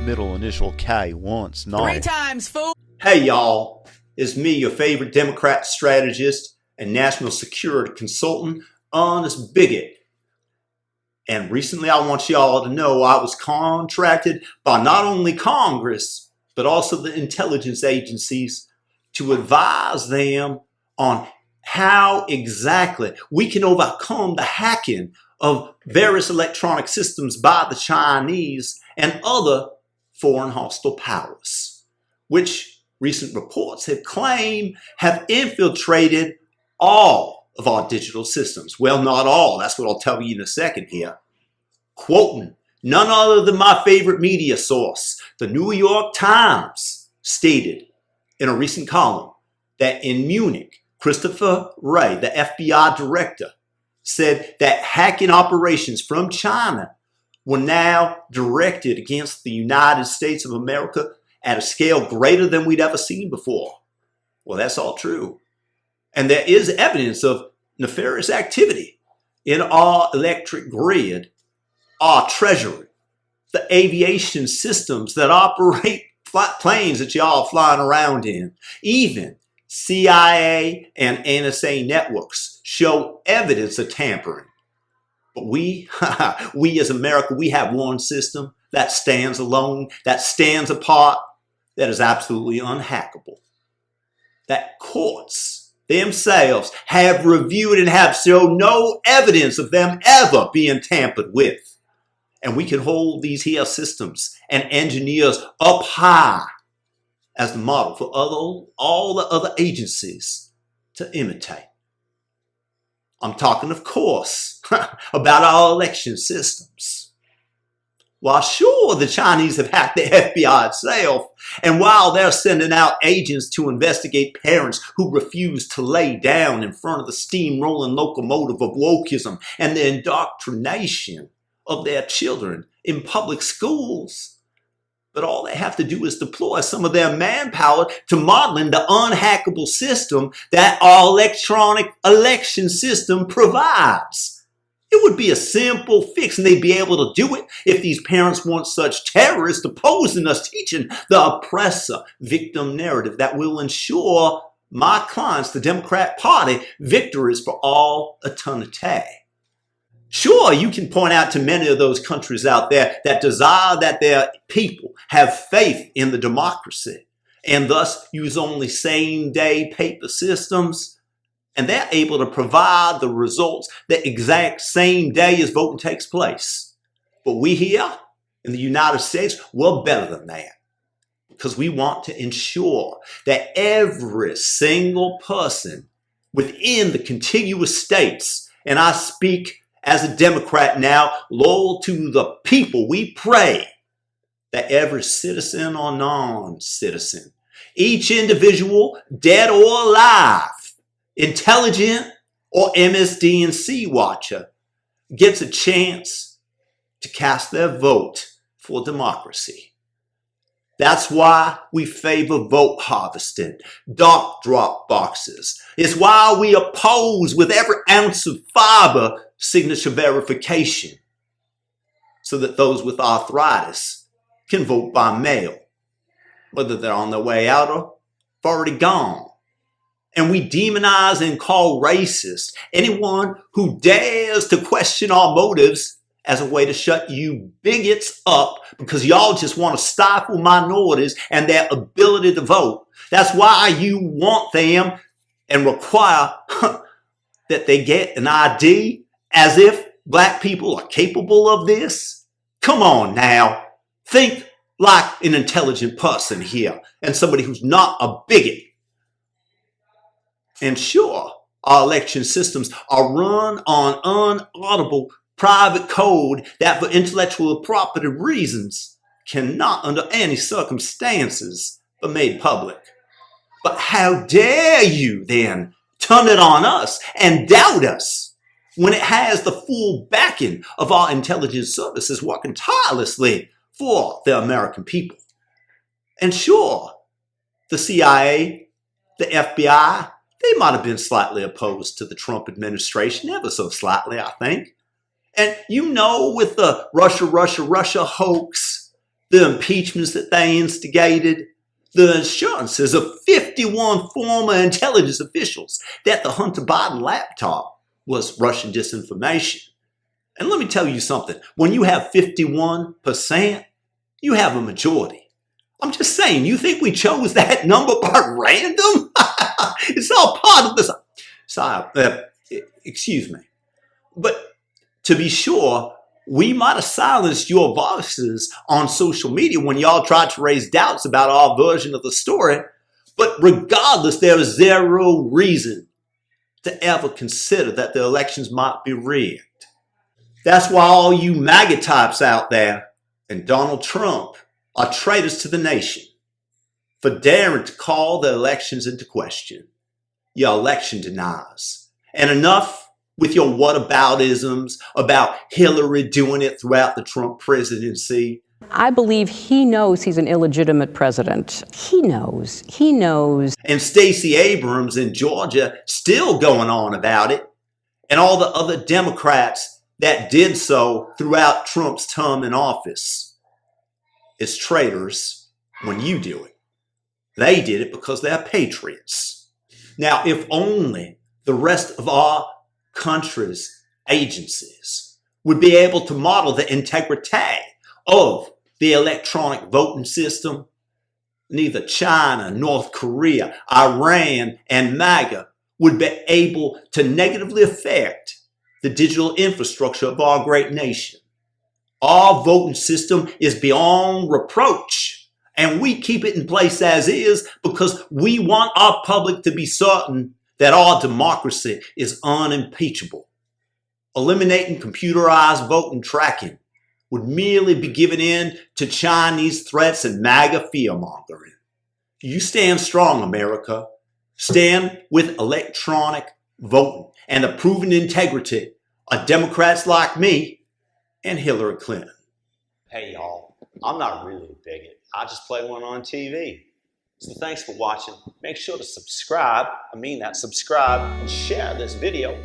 middle initial K once, not 3 times, fool. Hey y'all, it's me, your favorite Democrat strategist and national security consultant, ERNEST Bigot. And recently I want y'all to know I was contracted by not only Congress, but also the intelligence agencies to advise them on how exactly we can overcome the hacking of various electronic systems by the Chinese and other foreign hostile powers, which recent reports have claimed have infiltrated all of our digital systems. Well, not all. That's what I'll tell you in a second here. Quoting none other than my favorite media source, the New York Times, stated in a recent column that in Munich, Christopher Wray, the FBI director, said that hacking operations from China were now directed against the United States of America at a scale greater than we'd ever seen before. Well, that's all true. And there is evidence of nefarious activity in our electric grid, our treasury, the aviation systems that operate planes that y'all are flying around in. Even CIA and NSA networks show evidence of tampering. But we as America, we have one system that stands alone, that stands apart, that is absolutely unhackable. That courts themselves have reviewed and have shown no evidence of them ever being tampered with. And we can hold these here systems and engineers up high as the model for all the other agencies to imitate. I'm talking, of course, about our election systems. While sure, the Chinese have hacked the FBI itself, and while they're sending out agents to investigate parents who refuse to lay down in front of the steamrolling locomotive of wokeism and the indoctrination of their children in public schools, but all they have to do is deploy some of their manpower to modeling the unhackable system that our electronic election system provides. It would be a simple fix, and they'd be able to do it if these parents weren't such terrorists opposing us teaching the oppressor victim narrative that will ensure my clients, the Democrat Party, victories for all eternity. Sure, you can point out to many of those countries out there that desire that their people have faith in the democracy and thus use only same-day paper systems, and they're able to provide the results the exact same day as voting takes place. But we here in the United States, we're better than that because we want to ensure that every single person within the contiguous states, and I speak as a Democrat now, loyal to the people, we pray that every citizen or non-citizen, each individual, dead or alive, intelligent or MSDNC watcher, gets a chance to cast their vote for democracy. That's why we favor vote harvesting, dark drop boxes. It's why we oppose with every ounce of fiber signature verification, so that those with arthritis can vote by mail, whether they're on their way out or already gone. And we demonize and call racist anyone who dares to question our motives as a way to shut you bigots up because y'all just want to stifle minorities and their ability to vote. That's why you want them and require that they get an ID as if black people are capable of this. Come on now. Think like an intelligent person here and somebody who's not a bigot. And sure, our election systems are run on unaudible private code that for intellectual property reasons cannot under any circumstances be made public. But how dare you then turn it on us and doubt us when it has the full backing of our intelligence services working tirelessly for the American people. And sure, the CIA, the FBI, they might have been slightly opposed to the Trump administration, ever so slightly, I think. And you know, with the Russia hoax, the impeachments that they instigated, the assurances of 51 former intelligence officials that the Hunter Biden laptop was Russian disinformation. And let me tell you something, when you have 51%, you have a majority. I'm just saying, you think we chose that number by random? It's all part of this. Excuse me. But to be sure, we might have silenced your voices on social media when y'all tried to raise doubts about our version of the story. But regardless, there is zero reason to ever consider that the elections might be rigged. That's why all you MAGA types out there and Donald Trump are traitors to the nation for daring to call the elections into question. Your election deniers. And enough with your whataboutisms about Hillary doing it throughout the Trump presidency. I believe he knows he's an illegitimate president. He knows. And Stacey Abrams in Georgia still going on about it. And all the other Democrats that did so throughout Trump's term in office. It's traitors when you do it. They did it because they're patriots. Now, if only the rest of our country's agencies would be able to model the integrity of the electronic voting system, neither China, North Korea, Iran, and MAGA would be able to negatively affect the digital infrastructure of our great nation. Our voting system is beyond reproach, and we keep it in place as is because we want our public to be certain that our democracy is unimpeachable. Eliminating computerized voting tracking would merely be giving in to Chinese threats and MAGA fear-mongering. You stand strong, America. Stand with electronic voting and the proven integrity of Democrats like me and Hillary Clinton. Hey, y'all. I'm not really a bigot. I just play one on TV. So thanks for watching. Make sure to subscribe. Subscribe and share this video.